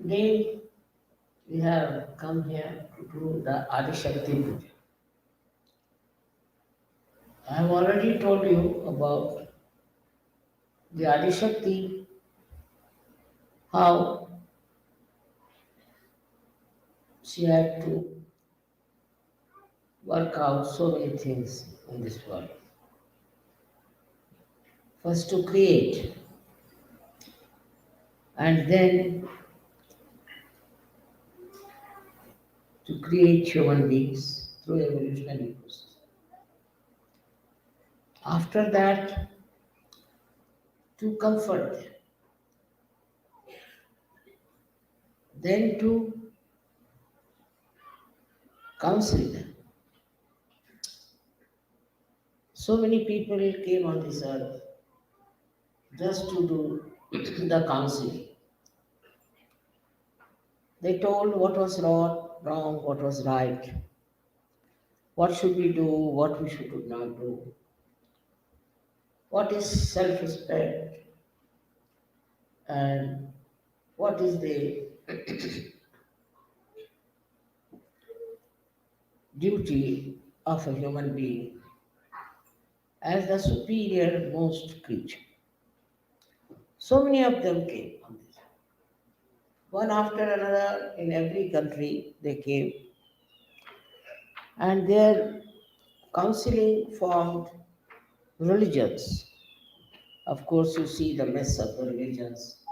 Today we have come here to do the Adi Shakti Puja. I have already told you about the Adi Shakti, how she had to work out so many things in this world. First to create, and then to create human beings through evolutionary process. After that, to comfort them, then to counsel them. So many people came on this earth just to do the counseling. They told what was wrong, what was right, what should we do, what we should not do, what is self respect, and what is the duty of a human being as the superior most creature. So many of them came on this. One after another in every country they came, and their counseling formed religions. Of course, you see the mess of the religions,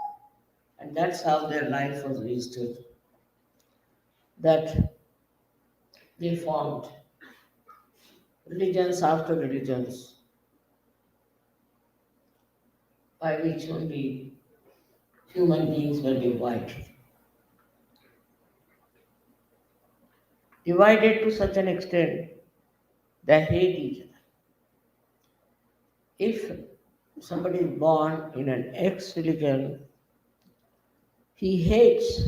and that's how their life was wasted. That they formed religions after religions, by which only human beings were divided to such an extent they hate each other. If somebody is born in an X religion, he hates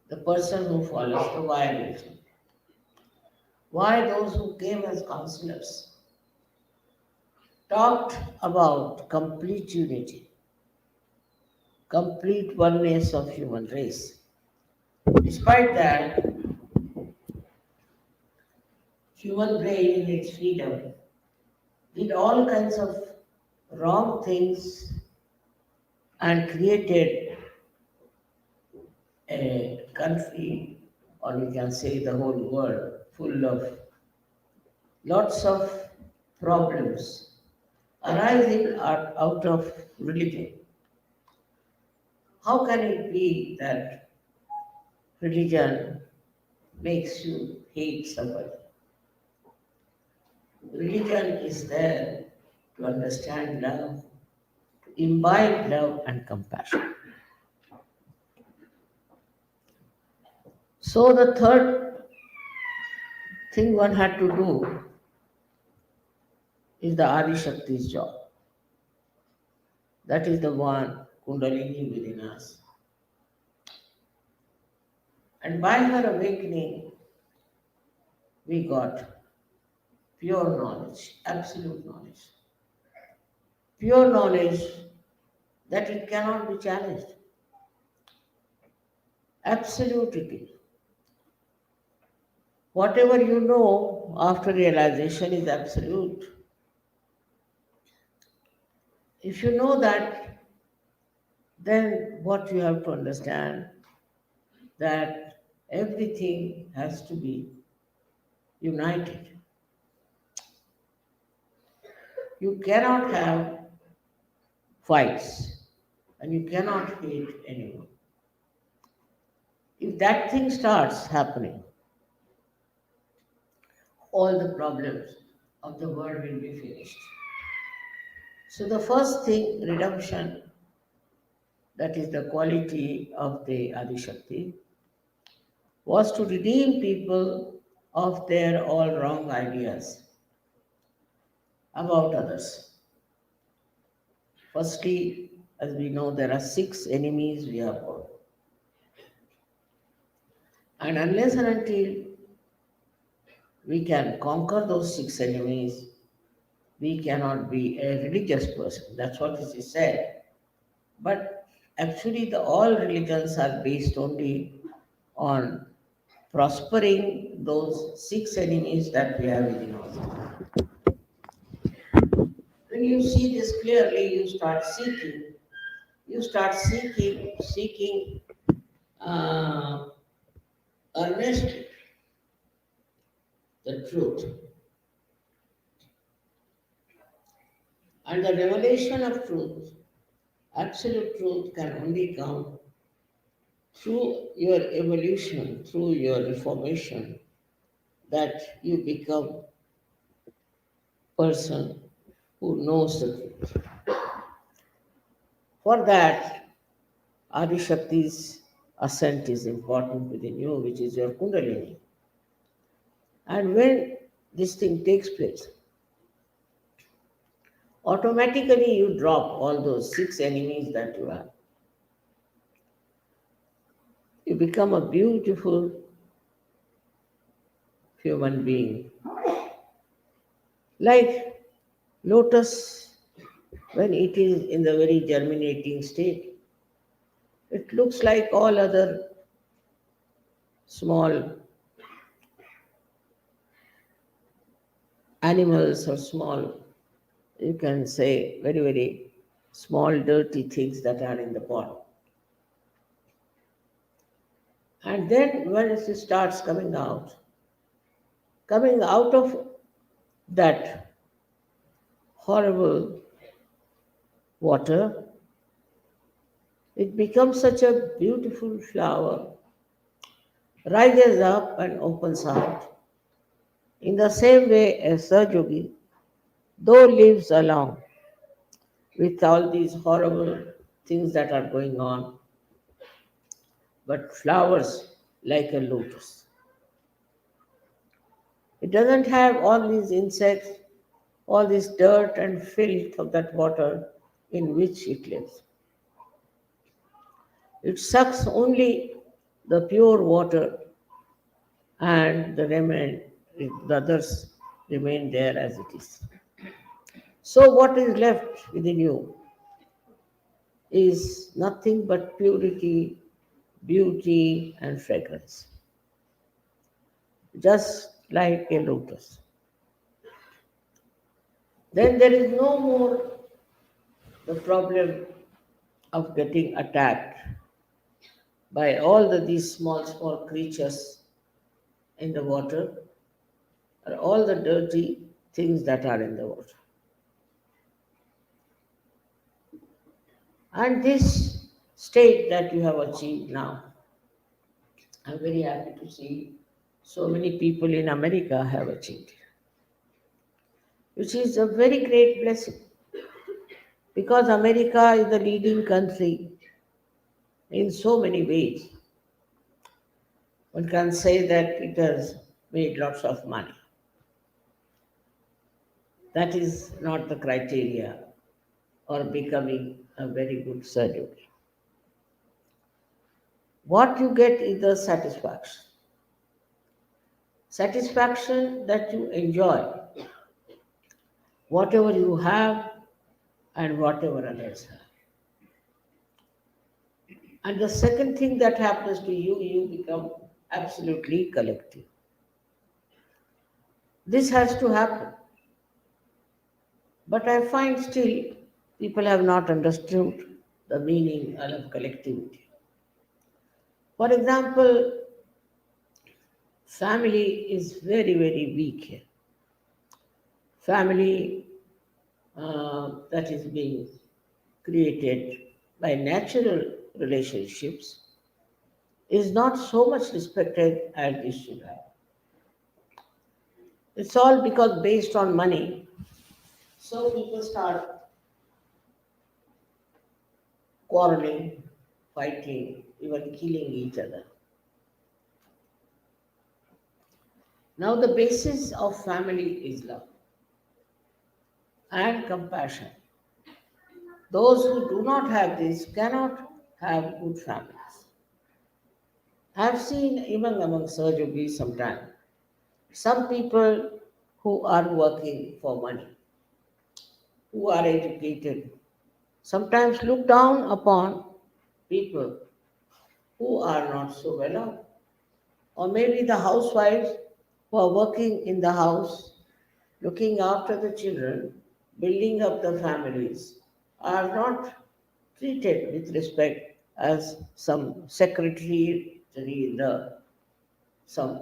the person who follows the Y religion. Why those who came as counselors talked about complete unity, complete oneness of human race. Despite that, human brain in its freedom did all kinds of wrong things and created a country, or you can say the whole world, full of lots of problems arising out of religion. How can it be that religion makes you hate somebody? Religion is there to understand love, to imbibe love and compassion. So the third thing one had to do is the Adi Shakti's job. That is the one Kundalini within us. And by her awakening, we got pure knowledge, absolute knowledge. Pure knowledge that it cannot be challenged. Absolutely. Whatever you know after realization is absolute. If you know that, then what you have to understand that everything has to be united. You cannot have fights and you cannot hate anyone. If that thing starts happening, all the problems of the world will be finished. So the first thing, redemption, that is the quality of the Adi Shakti, was to redeem people of their all wrong ideas about others. Firstly, as we know, there are 6 enemies we have got. And unless and until we can conquer those 6 enemies, we cannot be a religious person. That's what it is said. But Actually, the all religions are based only on prospering those six enemies that we have within us. When you see this clearly, you start seeking uh, earnestly the truth. And the revelation of truth, absolute truth, can only come through your evolution, through your reformation, that you become person who knows the truth. For that, Adi Shakti's ascent is important within you, which is your Kundalini. And when this thing takes place, automatically you drop all those six enemies that you have. You become a beautiful human being. Like lotus, when it is in the very germinating state, it looks like all other small animals or small, you can say, very, very small, dirty things that are in the pot. And then when it starts coming out of that horrible water, it becomes such a beautiful flower, rises up and opens out. In the same way as Sajogi, though lives along with all these horrible things that are going on, but flowers like a lotus. It doesn't have all these insects, all this dirt and filth of that water in which it lives. It sucks only the pure water, and the others remain there as it is. So what is left within you is nothing but purity, beauty, and fragrance, just like a lotus. Then there is no more the problem of getting attacked by all these small, small creatures in the water, or all the dirty things that are in the water. And this state that you have achieved now, I'm very happy to see so many people in America have achieved, which is a very great blessing, because America is the leading country in so many ways. One can say that it has made lots of money. That is not the criteria or becoming a very good surgeon. What you get is the satisfaction. Satisfaction that you enjoy whatever you have and whatever others have. And the second thing that happens to you, you become absolutely collective. This has to happen. But I find still people have not understood the meaning of collectivity. For example, family is very, very weak here. Family that is being created by natural relationships is not so much respected as it should have. It's all because based on money, so people start quarreling, fighting, even killing each other. Now, the basis of family is love and compassion. Those who do not have this cannot have good families. I have seen even among surgery sometimes some people who are working for money, who are educated, sometimes look down upon people who are not so well off. Or maybe the housewives who are working in the house, looking after the children, building up the families, are not treated with respect as some secretary in the some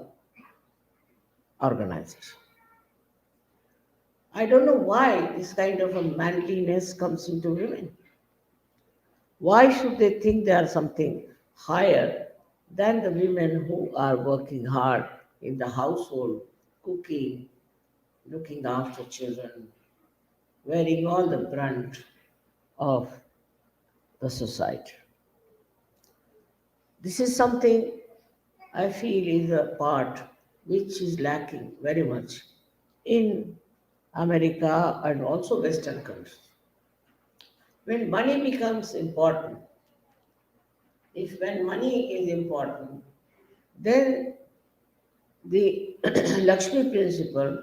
organization. I don't know why this kind of a manliness comes into women. Why should they think they are something higher than the women who are working hard in the household, cooking, looking after children, wearing all the brunt of the society? This is something I feel is a part which is lacking very much in America and also Western countries. When money becomes important, if when money is important, then the Lakshmi principle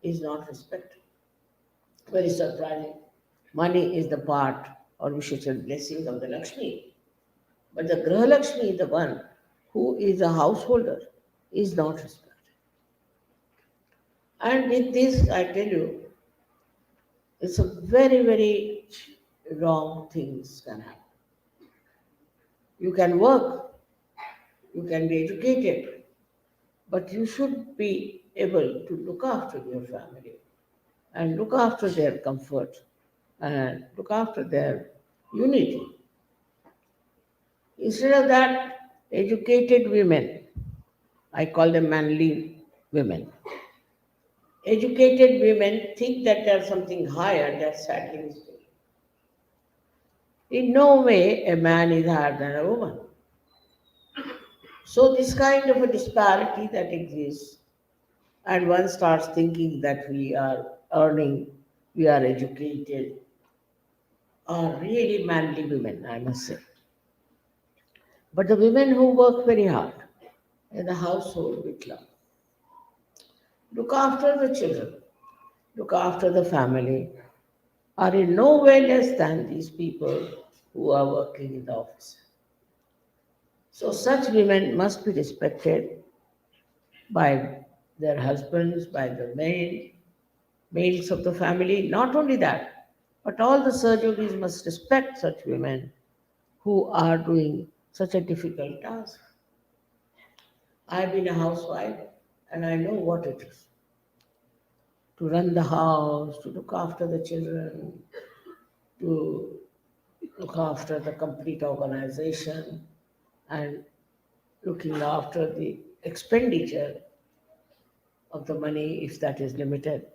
is not respected. Very surprising. Money is the part, or we should say, blessing of the Lakshmi. But the Graha Lakshmi, the one who is a householder, is not respected. And with this, I tell you, it's a very, very wrong things can happen. You can work, you can be educated, but you should be able to look after your family and look after their comfort and look after their unity. Instead of that, educated women, I call them manly women, educated women think that there's something higher, that's sadly mistaken. In no way a man is higher than a woman. So this kind of a disparity that exists, and one starts thinking that we are earning, we are educated, are really manly women, I must say. But the women who work very hard in the household with love, look after the children, look after the family, are in no way less than these people who are working in the office. So such women must be respected by their husbands, by the males of the family. Not only that, but all the surgeries must respect such women who are doing such a difficult task. I've been a housewife and I know what it is to run the house, to look after the children, to look after the complete organization, and looking after the expenditure of the money if that is limited.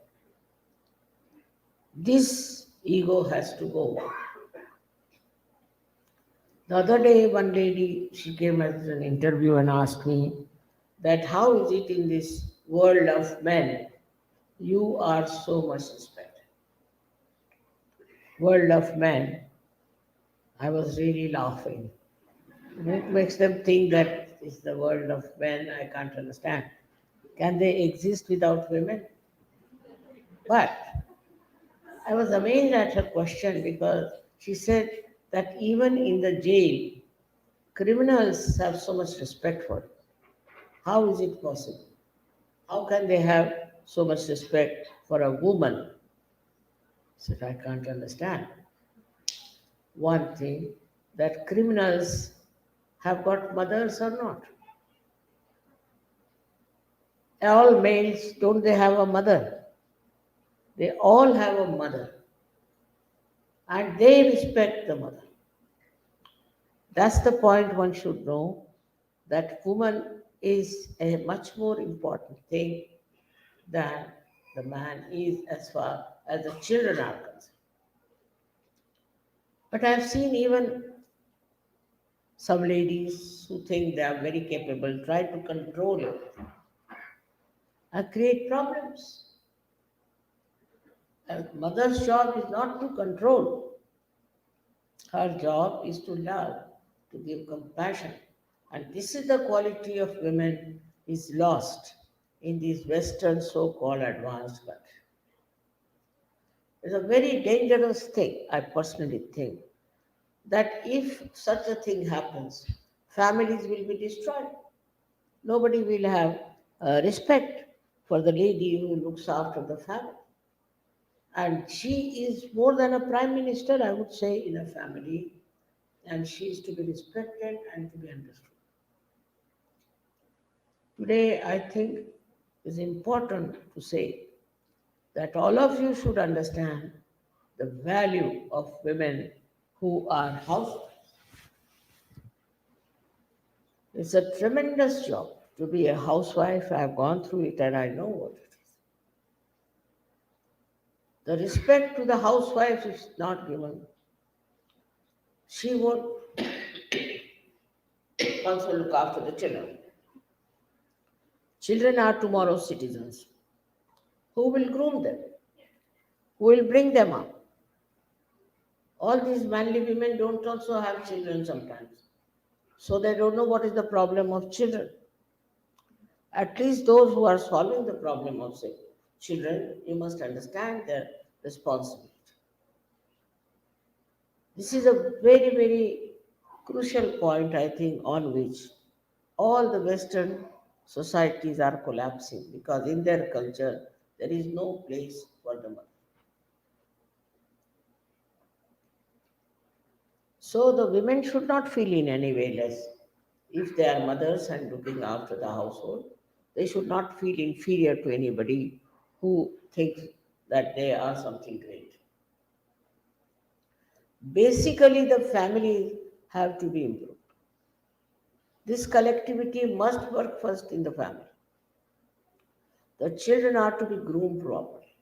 This ego has to go. The other day, one lady, she came as an interview and asked me that how is it in this world of men, you are so much respected. World of men, I was really laughing. What makes them think that is the world of men? I can't understand. Can they exist without women? But I was amazed at her question because she said that even in the jail, criminals have so much respect for it. How is it possible? How can they have so much respect for a woman? I said, I can't understand. One thing, that criminals have got mothers or not. All males, don't they have a mother? They all have a mother. And they respect the mother. That's the point one should know, that woman is a much more important thing than the man is as far as the children are concerned. But I've seen even some ladies who think they are very capable try to control it and create problems. A mother's job is not to control. Her job is to love, to give compassion. And this is the quality of women is lost in these Western so-called advanced countries. It's a very dangerous thing, I personally think, that if such a thing happens, families will be destroyed. Nobody will have respect for the lady who looks after the family. And she is more than a prime minister, I would say, in a family, and she is to be respected and to be understood. Today, I think it's important to say that all of you should understand the value of women who are housewives. It's a tremendous job to be a housewife. I've gone through it and I know what it is. The respect to the housewife is not given. She would also look after the children. Children are tomorrow's citizens. Who will groom them? Who will bring them up? All these manly women don't also have children sometimes. So they don't know what is the problem of children. At least those who are solving the problem of say, children, you must understand their responsibility. This is a very, very crucial point, I think, on which all the Western societies are collapsing because in their culture there is no place for the mother. So the women should not feel in any way less. If they are mothers and looking after the household, they should not feel inferior to anybody who thinks that they are something great. Basically, the families have to be improved. This collectivity must work first in the family. The children are to be groomed properly.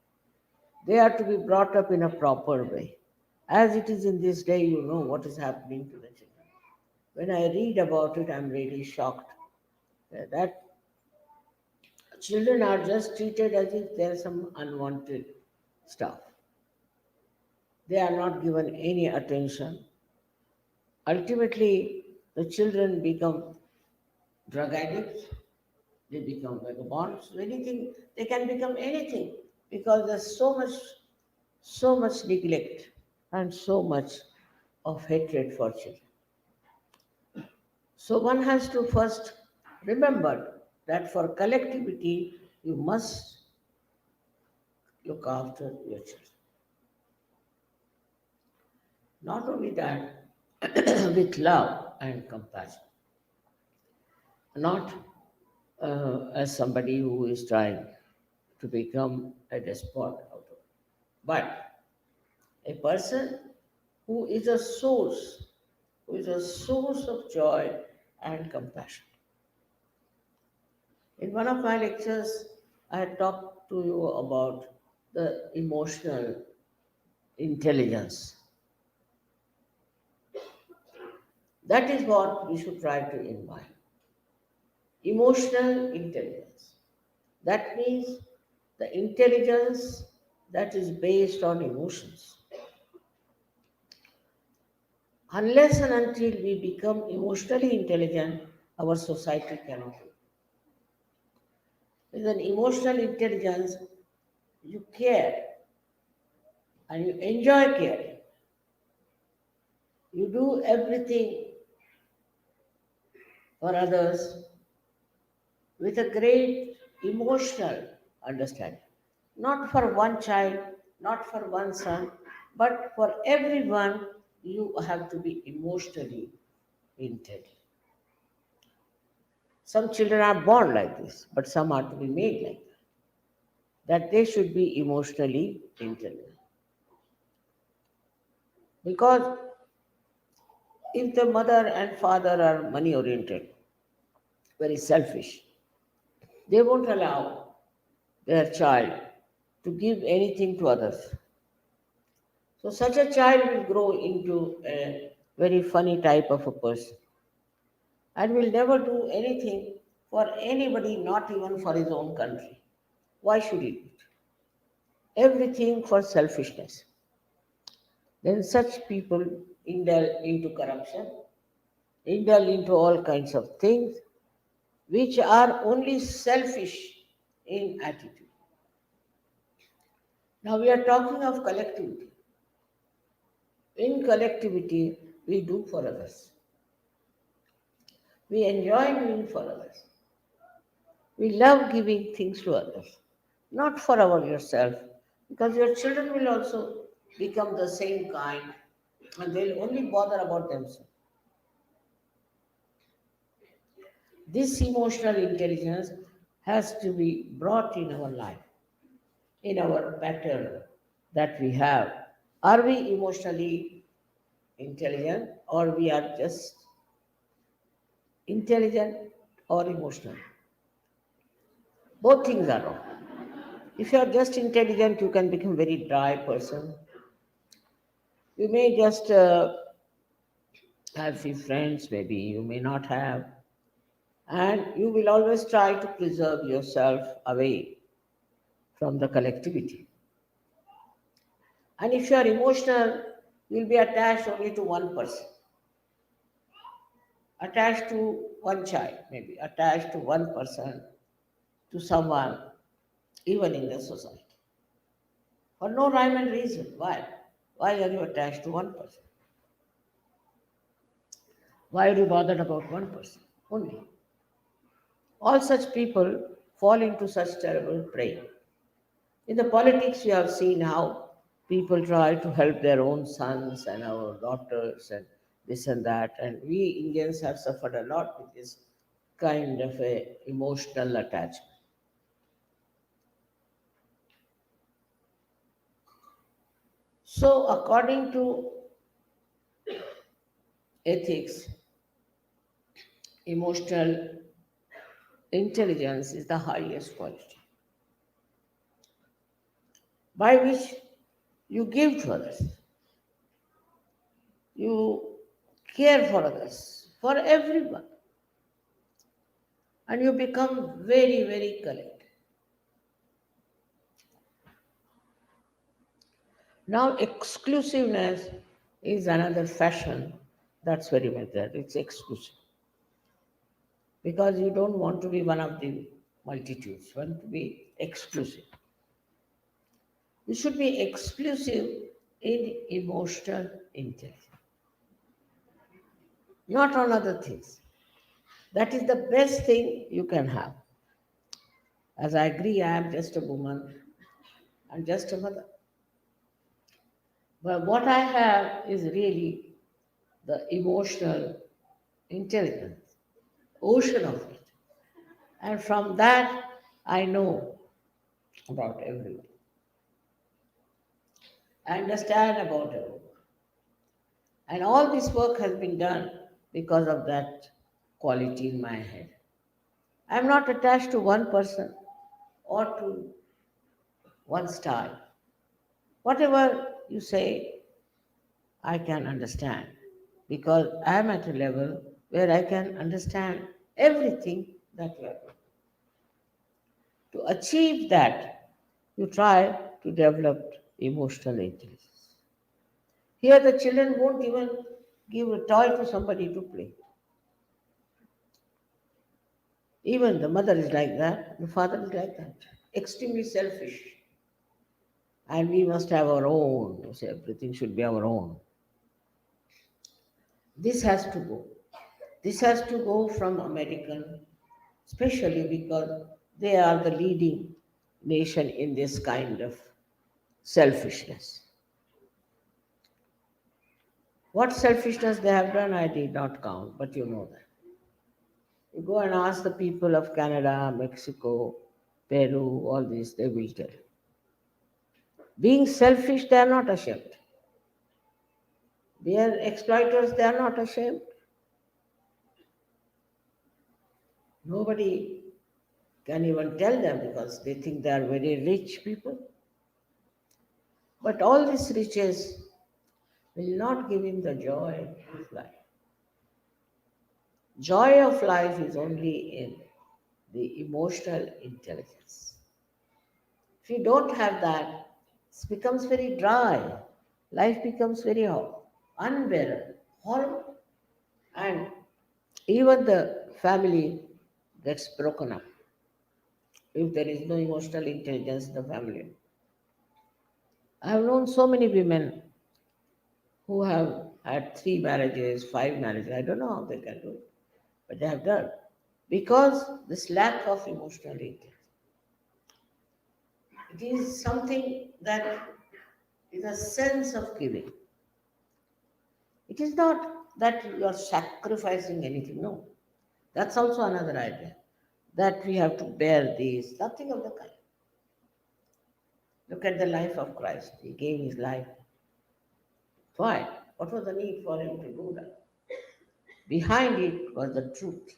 They are to be brought up in a proper way. As it is in this day, you know what is happening to the children. When I read about it, I'm really shocked that children are just treated as if there's some unwanted stuff. They are not given any attention. Ultimately, the children become drug addicts, they become vagabonds, anything, they can become anything because there's so much neglect and so much of hatred for children. So one has to first remember that for collectivity, you must look after your children. Not only that, with love and compassion, not as somebody who is trying to become a despot out of it, but a person who is a source of joy and compassion. In one of my lectures, I had talked to you about the emotional intelligence. That is what we should try to imbibe. Emotional intelligence. That means the intelligence that is based on emotions. Unless and until we become emotionally intelligent, our society cannot grow. With an emotional intelligence, you care and you enjoy caring. You do everything for others with a great emotional understanding. Not for one child, not for one son, but for everyone, you have to be emotionally intelligent. Some children are born like this, but some are to be made like that they should be emotionally intelligent. Because if the mother and father are money oriented, very selfish, they won't allow their child to give anything to others. So such a child will grow into a very funny type of a person and will never do anything for anybody, not even for his own country. Why should he do it? Everything for selfishness. Then such people indulge into corruption, indulge into all kinds of things which are only selfish in attitude. Now we are talking of collectivity. In collectivity, we do for others. We enjoy doing for others. We love giving things to others, not for our yourself, because your children will also become the same kind and they'll only bother about themselves. This emotional intelligence has to be brought in our life, in our pattern that we have. Are we emotionally intelligent or we are just intelligent or emotional? Both things are wrong. If you are just intelligent, you can become very dry person. You may just have few friends, maybe you may not have, and you will always try to preserve yourself away from the collectivity. And if you are emotional, you will be attached only to one person, attached to one child, maybe attached to one person, to someone, even in the society. For no rhyme and reason. Why? Why are you attached to one person? Why are you bothered about one person only? All such people fall into such terrible prey. In the politics, we have seen how people try to help their own sons and our daughters and this and that. And we Indians have suffered a lot with this kind of a emotional attachment. So, according to ethics, emotional intelligence is the highest quality by which you give to others, you care for others, for everyone, and you become very, very collected. Now, exclusiveness is another fashion that's very much there. It's exclusive because you don't want to be one of the multitudes, you want to be exclusive. You should be exclusive in emotional intelligence, not on other things. That is the best thing you can have. As I agree, I am just a woman, I'm just a mother. But what I have is really the emotional intelligence, ocean of it. And from that, I know about everyone. I understand about everyone. And all this work has been done because of that quality in my head. I'm not attached to one person or to one style. Whatever you say, I can understand because I'm at a level where I can understand everything that you are doing. To achieve that, you try to develop emotional intelligence. Here, the children won't even give a toy to somebody to play. Even the mother is like that, the father is like that. Extremely selfish. And we must have our own. You say everything should be our own. This has to go. This has to go from American, especially because they are the leading nation in this kind of selfishness. What selfishness they have done, I did not count, but you know that. You go and ask the people of Canada, Mexico, Peru, all this, they will tell. Being selfish, they are not ashamed. They are exploiters, they are not ashamed. Nobody can even tell them because they think they are very rich people. But all these riches will not give him the joy of life. Joy of life is only in the emotional intelligence. If you don't have that, it becomes very dry. Life becomes very unbearable, horrible. And even the family gets broken up if there is no emotional intelligence in the family. I have known so many women who have had 3 marriages, 5 marriages. I don't know how they can do it, but they have done. Because this lack of emotional intelligence. It is something that is a sense of giving. It is not that you are sacrificing anything, no. That's also another idea. That we have to bear these, nothing of the kind. Look at the life of Christ. He gave his life. Why? What was the need for him to do that? Behind it was the truth.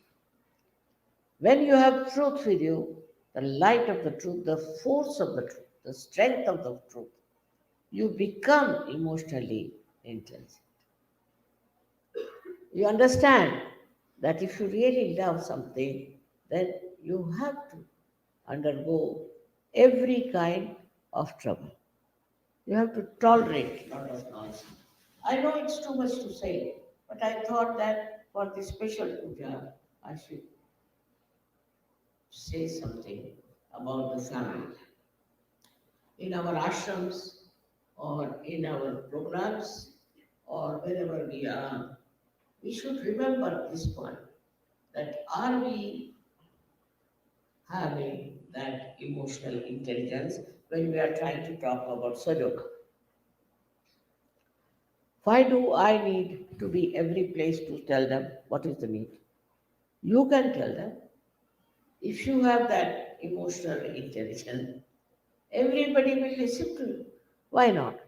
When you have truth with you, the light of the truth, the force of the truth, the strength of the truth, you become emotionally intelligent. You understand that if you really love something, then you have to undergo every kind of trouble. You have to tolerate a lot of nonsense. I know it's too much to say, but I thought that for this special puja, I should say something about the family. In our ashrams or in our programs or wherever we are, we should remember this point that are we having that emotional intelligence when we are trying to talk about sadhana? Why do I need to be every place to tell them what is the need? You can tell them. If you have that emotional intelligence, everybody will listen to you. Why not?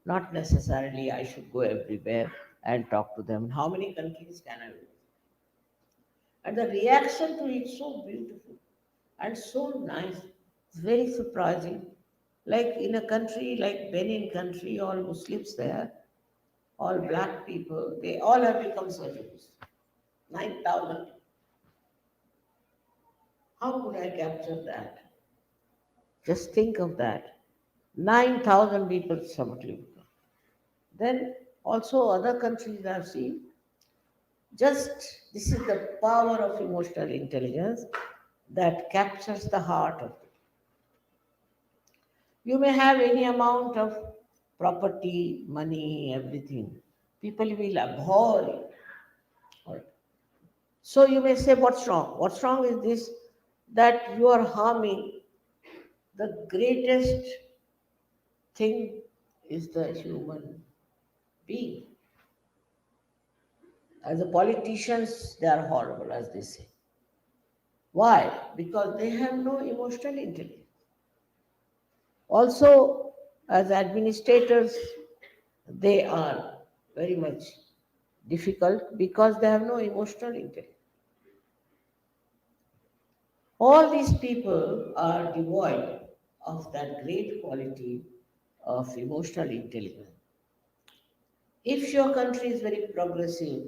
Not necessarily I should go everywhere and talk to them. How many countries can I visit? And the reaction to it so beautiful and so nice. It's very surprising. Like in a country like Benin country, all Muslims there, all black people, they all have become surgeons. 9,000. How could I capture that? Just think of that. 9,000 people summarily. Then also other countries I've seen, just this is the power of emotional intelligence that captures the heart of it. You may have any amount of property, money, everything. People will abhor you. Or- So you may say, what's wrong? What's wrong is this that you are harming the greatest thing is the human being. As the politicians, they are horrible, as they say. Why? Because they have no emotional intelligence. Also, as administrators, they are very much difficult because they have no emotional intelligence. All these people are devoid of that great quality of emotional intelligence. If your country is very progressive,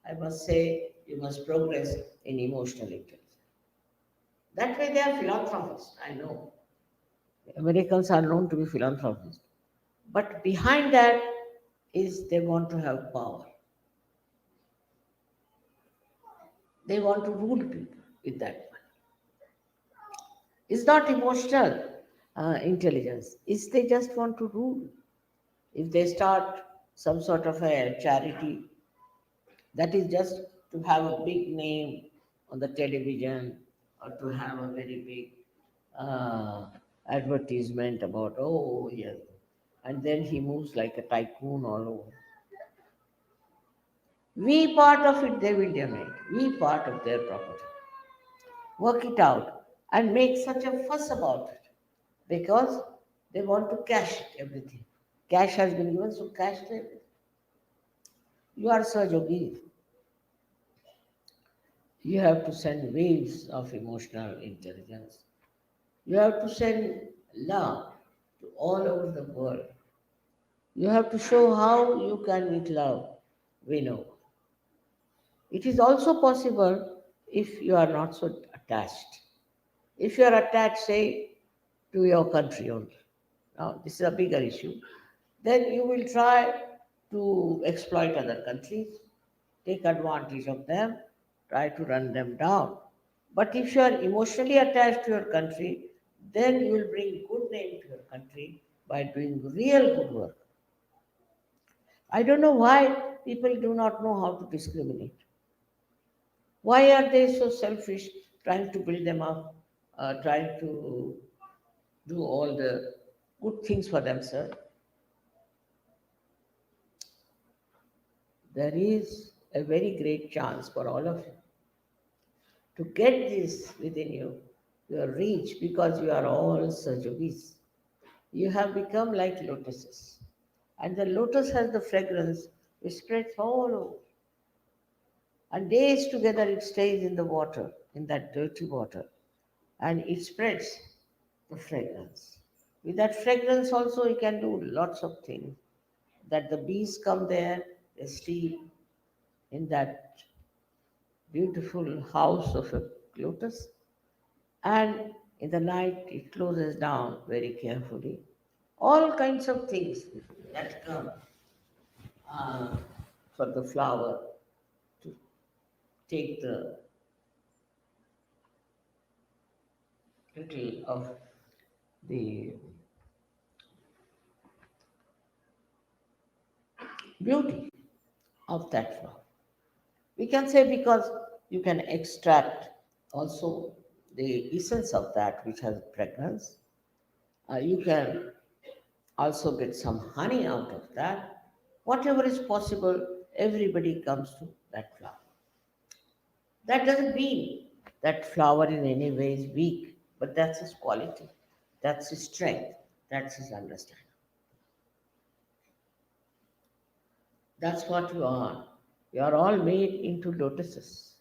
I must say you must progress in emotional intelligence. That way they are philanthropists, I know. Americans are known to be philanthropists. But behind that is they want to have power. They want to rule people with that money. It's not emotional intelligence. It's they just want to rule. If they start some sort of a charity, that is just to have a big name on the television or to have a very big advertisement about, oh, yes. And then he moves like a tycoon all over. We part of it, they will donate. We part of their property. Work it out and make such a fuss about it because they want to cash it, everything. Cash has been given, so cash it. You are Sir Yogi. You have to send waves of emotional intelligence. You have to send love to all over the world. You have to show how you can, with love, win over. It is also possible if you are not so attached. If you are attached, say, to your country only, now this is a bigger issue, then you will try to exploit other countries, take advantage of them, try to run them down. But if you are emotionally attached to your country, then you will bring good name to your country by doing real good work. I don't know why people do not know how to discriminate? Why are they so selfish, trying to build them up, trying to do all the good things for themselves? There is a very great chance for all of you to get this within you, your reach, because you are all Sajogis. You have become like lotuses. And the lotus has the fragrance which spreads all over. And days together it stays in the water, in that dirty water, and it spreads the fragrance. With that fragrance also you can do lots of things. That the bees come there, they sleep in that beautiful house of a lotus, and in the night it closes down very carefully. All kinds of things that come uh, for the flower to take the little of the beauty of that flower. We can say because you can extract also the essence of that which has fragrance. You can also get some honey out of that. Whatever is possible, everybody comes to that flower. That doesn't mean that flower in any way is weak, but that's his quality, that's his strength, that's his understanding. That's what you are. You are all made into lotuses.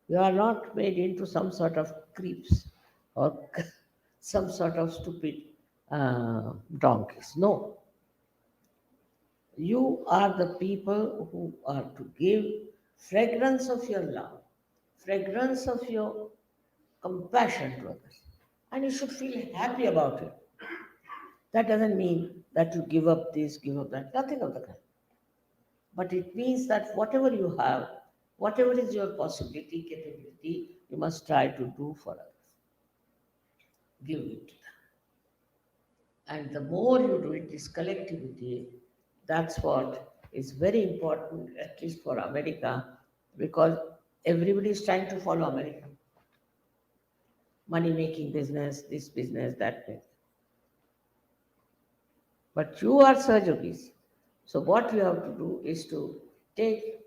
You are not made into some sort of creeps or some sort of stupid donkeys. No, you are the people who are to give fragrance of your love, fragrance of your compassion to others. And you should feel happy about it. That doesn't mean that you give up this, give up that, nothing of the kind. But it means that whatever you have, whatever is your possibility, capability, you must try to do for others. Give it to them. And the more you do it, this collectivity, that's what is very important, at least for America, because everybody is trying to follow America. Money making business, that business. But you are Sahajogis. So what you have to do is to take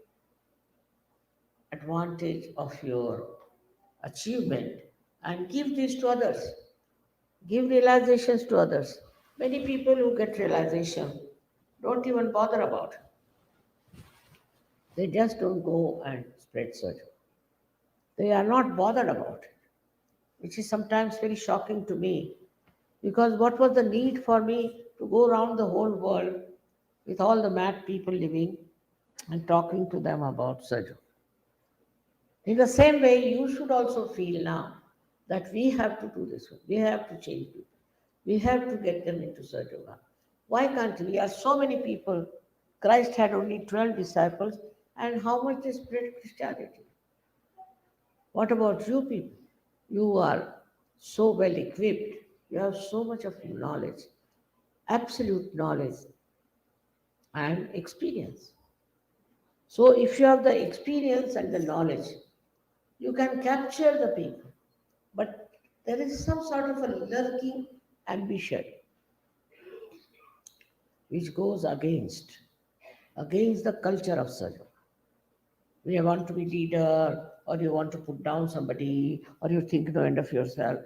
advantage of your achievement and give this to others. Give realizations to others. Many people who get realization don't even bother about it. They just don't go and spread search. They are not bothered about it, which is sometimes very shocking to me. Because what was the need for me to go around the whole world with all the mad people living and talking to them about surgery? In the same way, you should also feel now that we have to do this. We have to change people. We have to get them into surgery. Why can't we? Are so many people. Christ had only 12 disciples, and how much they spread Christianity? What about you people? You are so well equipped. You have so much of knowledge, absolute knowledge and experience. So, if you have the experience and the knowledge, you can capture the people. But there is some sort of a lurking ambition which goes against the culture of surgery. You want to be leader, or you want to put down somebody, or you think no end of yourself.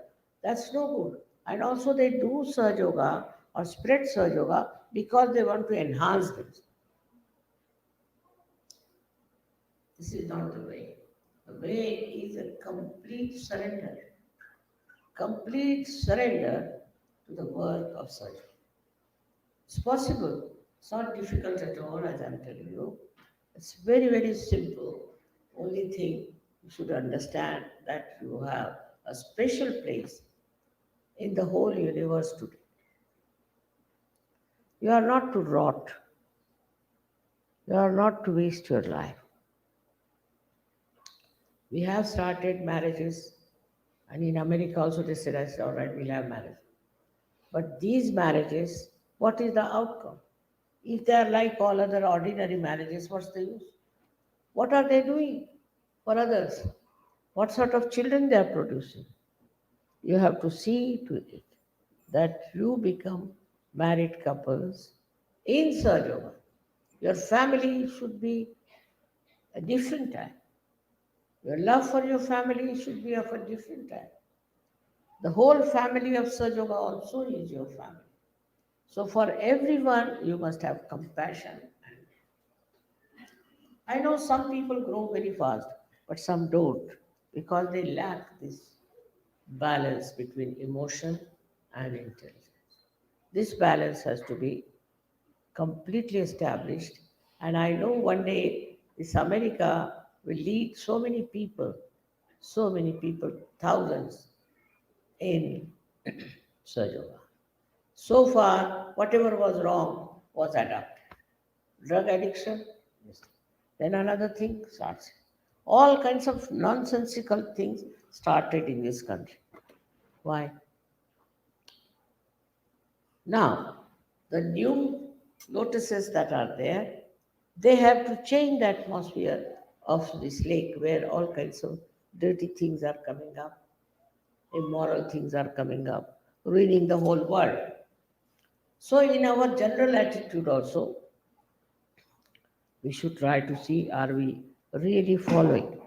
That's no good. And also they do Surg Yoga or spread Surg Yoga because they want to enhance themselves. This is not the way. The way is a complete surrender to the work of surgery. It's possible. It's not difficult at all, as I'm telling you. It's very, very simple. Only thing you should understand that you have a special place in the whole universe today. You are not to rot. You are not to waste your life. We have started marriages, and in America also they said, I said, all right, we'll have marriage. But these marriages, what is the outcome? If they are like all other ordinary marriages, what's the use? What are they doing for others? What sort of children they are producing? You have to see to it that you become married couples in Sahaja. Your family should be a different type. Your love for your family should be of a different type. The whole family of Sahaja also is your family. So for everyone, you must have compassion. I know some people grow very fast, but some don't because they lack this balance between emotion and intelligence. This balance has to be completely established. And I know one day this America will lead so many people, thousands in Sajoga. So far, whatever was wrong was adopted. Drug addiction, yes. Then another thing starts. All kinds of nonsensical things started in this country. Why? Now, the new notices that are there, they have to change the atmosphere of this lake where all kinds of dirty things are coming up, immoral things are coming up, ruining the whole world. So, in our general attitude also, we should try to see, are we really following?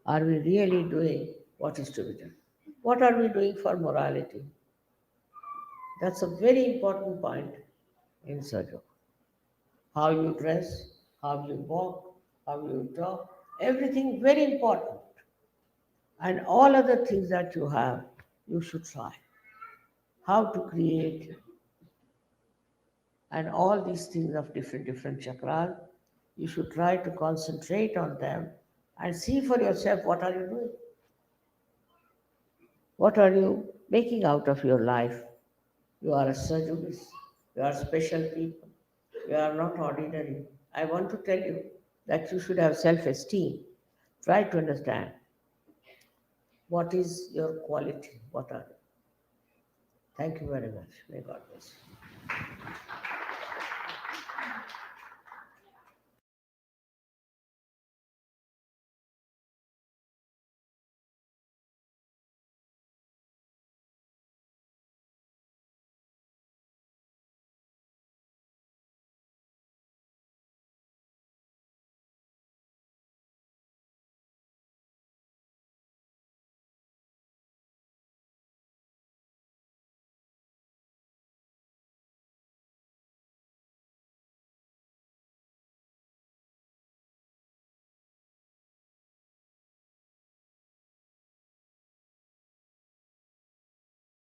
Are we really doing what is to be done? What are we doing for morality? That's a very important point in Sajo. How you dress, how you walk, how you talk, everything very important. And all other things that you have, you should try. How to create, and all these things of different chakras, you should try to concentrate on them and see for yourself what are you doing. What are you making out of your life? You are a Sajugis. You are special people. You are not ordinary. I want to tell you that you should have self esteem. Try to understand what is your quality. What are you? Thank you very much. May God bless you.